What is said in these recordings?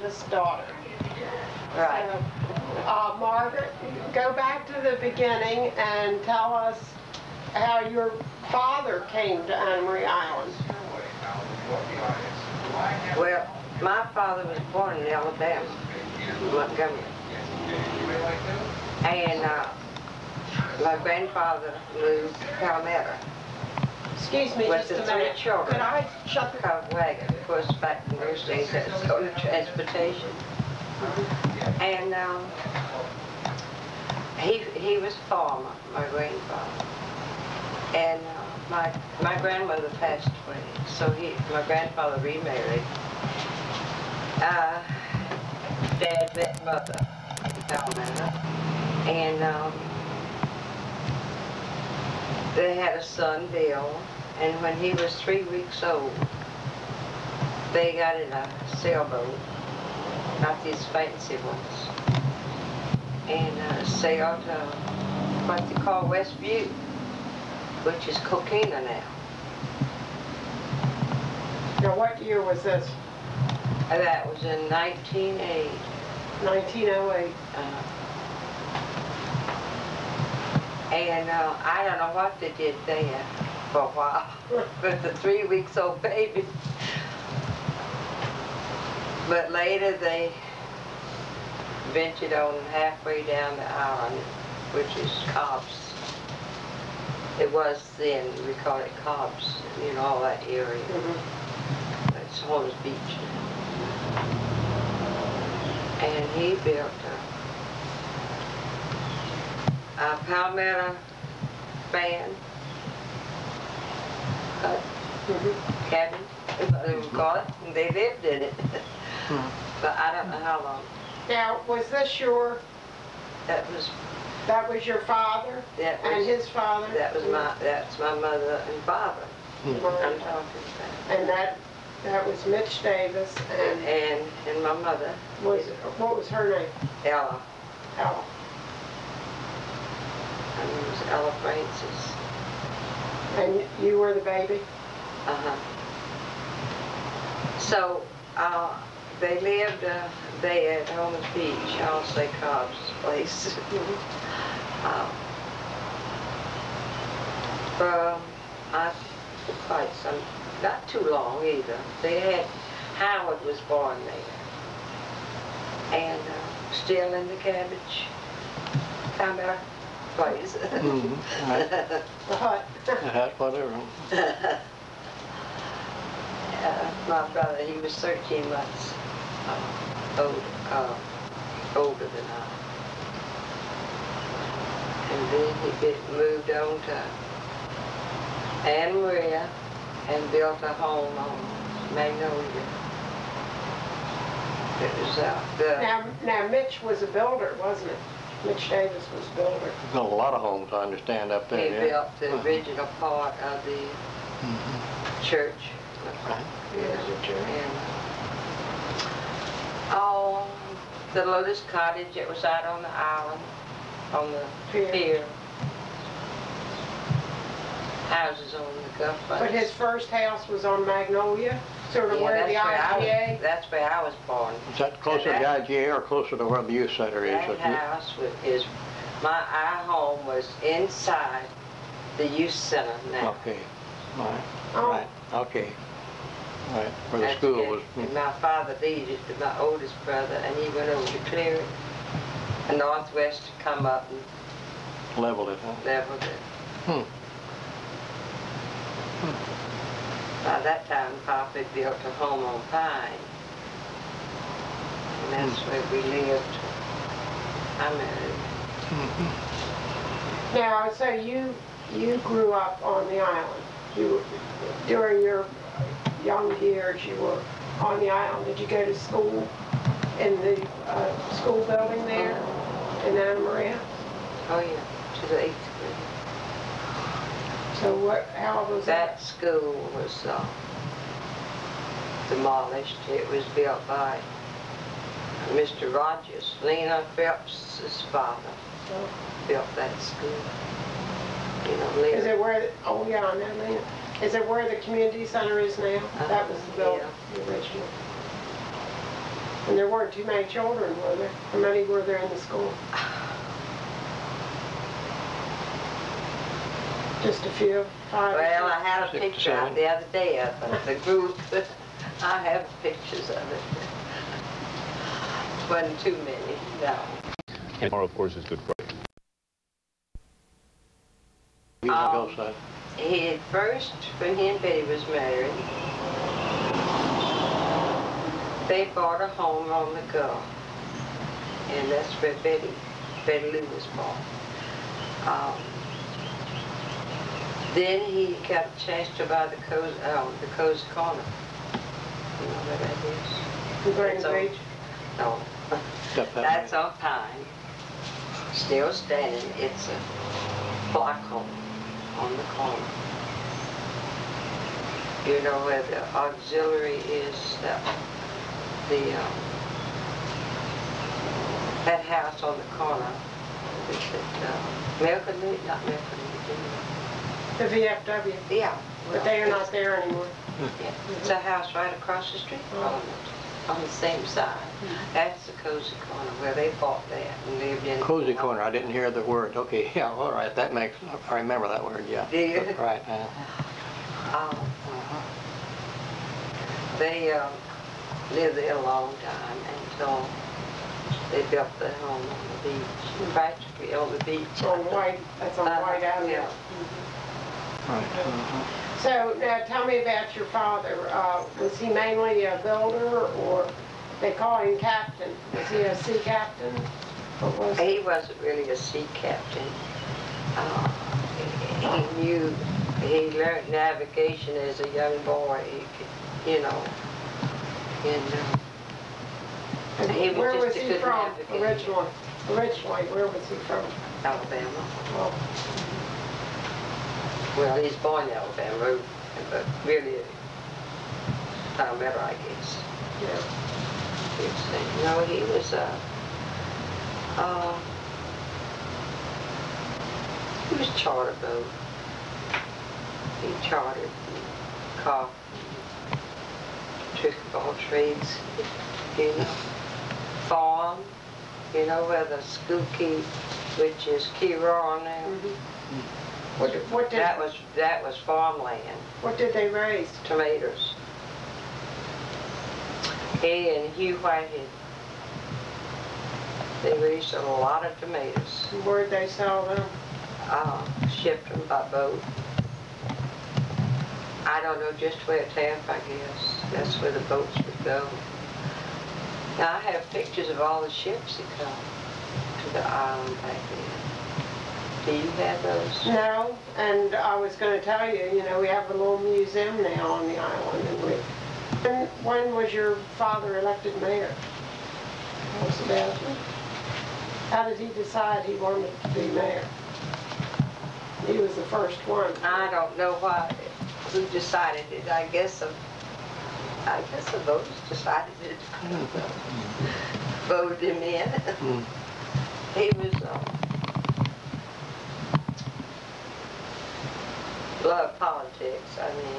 eldest daughter. Right. So, Margaret, go back to the beginning and tell us how your father came to Anna Maria Island. Well, my father was born in Alabama, Montgomery. And my grandfather moved to Palmetto. Excuse me with just the a three minute. children. Could I shut the... Covered wagon. Of course, back in those days, that's go to transportation. And he was a farmer, my grandfather. And my grandmother passed away, so my grandfather remarried. Dad met mother in Palmetto, and they had a son, Bill, and when he was 3 weeks old, they got in a sailboat, not these fancy ones, and sailed to what they call West View, which is Coquina now. Now, what year was this? That was in 1908. 1908. And I don't know what they did there for a while with the 3 weeks old baby. But later they ventured on halfway down the island, which is Cobb's. It was then, we call it Cobb's, you know, all that area. It's Holmes Beach now. And he built a Palmetto band hut, cabin, they would call it, and they lived in it. But I don't know how long. Now, was this your... That was your father and his father? That's my mother and father I'm talking about. And that was Mitch Davis and my mother. What was her name? Ella. Ella. Her name was Ella Francis. And you were the baby? So they lived there at Holmes Beach, I'll say Cobb's place. Quite some, not too long either. They had, Howard was born there. And still in the cabbage kind of place. The hut. Whatever. My brother, he was 13 months older than I. And then he moved on to Anna Maria and built a home on Magnolia. It was Now Mitch was a builder, wasn't it? Mitch Davis was a builder. Built a lot of homes, I understand, up there. He built the original part of the church. Right. And the Lotus Cottage, it was out on the island, on the pier. Houses on the Gulf. But his first house was on Magnolia, sort of where the IGA. That's where I was born. Is that closer to the IGA or closer to where the youth center is? That house is, our home was inside the youth center now. Okay, right, Oh. right, okay. Right, where the school was. And my father leaded it to my oldest brother, and he went over to clear it. And Northwest to come up and Leveled it, huh? leveled it. By that time, Papa had built a home on Pine. And that's where we lived. I married. Now, so you grew up on the island. During your young years, you were on the island. Did you go to school in the school building there in Anna Maria? Oh yeah, to the 8th grade. So how was that? That school was demolished. It was built by Mr. Rogers, Lena Phelps' father. Built that school. You know, Is it where? Oh yeah, I know Lena. Is it where the community center is now? That was the building, the original. And there weren't too many children, were there? How many were there in the school? Just a few? 5? Well, I had a 6 to picture out 7. the other day of the group. I have pictures of it. Wasn't too many, no. And tomorrow, of course, is Good Friday. You on both sides. He had first, when he and Betty was married, they bought a home on the Gulf. And that's where Betty Lou was born. Then he got a chance to buy the Cozy Corner. You know where that is? The Grand It's on- Beach? No. Step that That's way. on Pine. Still standing. It's a block home on the corner. You know where the auxiliary is, that house on the corner. Is it Milk-and-Meat? Not Milk-and-Meat. The VFW? Yeah. But they are not there anymore. Yeah. It's a house right across the street from it, on the same side. That's the Cozy Corner where they bought that and lived in. Cozy Corner, I didn't hear the word. Okay, yeah, all right, that makes, I remember that word, yeah. Do you? Right. They lived there a long time until they built their home on the beach, practically on the beach. On White, that's on White Avenue. Yeah. Right. So now tell me about your father. Was he mainly a builder, or they call him captain? Was he a sea captain? Or was He wasn't really a sea captain. He learned navigation as a young boy, you know, and he was where just was a he good from navigator. originally, where was he from? Alabama. Well, Well, he's born in Alabama, but really, Palmetto, I guess. yeah. No, he was charter boat. He chartered car, took all trades, you know, farm, you know, where the Skookee, which is Keyraw now. What did That was farmland. what did they raise? Tomatoes. He and Hugh Whitehead, they raised a lot of tomatoes. Where'd they sell them? Shipped them by boat. I don't know, just where Tampa, I guess. That's where the boats would go. Now I have pictures of all the ships that come to the island back then. Do you have those? No, and I was going to tell you, you know, we have a little museum now on the island. And when was your father elected mayor? Tell us about it. How did he decide he wanted to be mayor? He was the first one. I don't know who decided it. I guess the voters decided it. Voted him in. He was loved politics. I mean,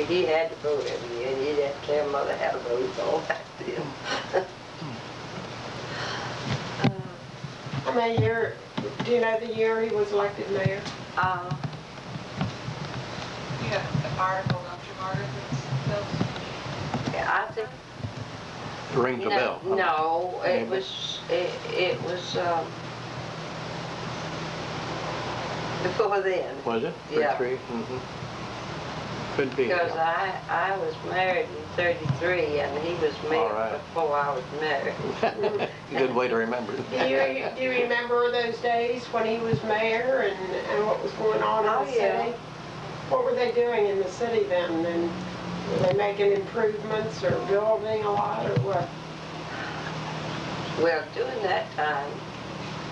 he had to vote every year. He'd have to tell mother how to vote all that then. How many years, do you know the year he was elected mayor? Yeah, the article, don't you, Margaret, that's Yeah, I think. Rings a bell. huh? No, it Maybe. was before then. Was it? Yeah. 33? Could be. Because I was married in 33 and he was All mayor right. before I was married. Good way to remember. Do you remember those days when he was mayor and what was going on in the yeah. city? What were they doing in the city then? And were they making improvements or building a lot or what? Well, during that time,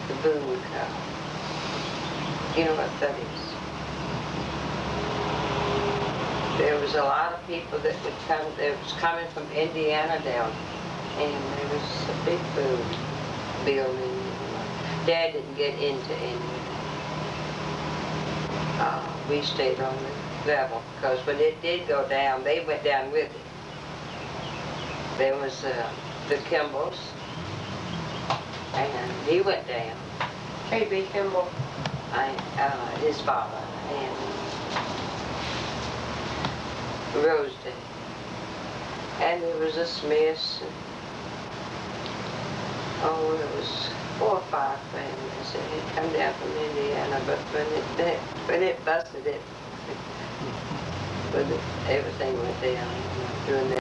the boom would come. You know what that is? There was a lot of people that would come, that was coming from Indiana down, and there was a big boom building. Dad didn't get into any. We stayed on the level, because when it did go down, they went down with it. There was the Kimballs, and he went down. K.B. Kimball. His father, and Rosedale. And there was a Smiths, and it was 4 or 5 families that had come down from Indiana, but when it busted, everything went down during that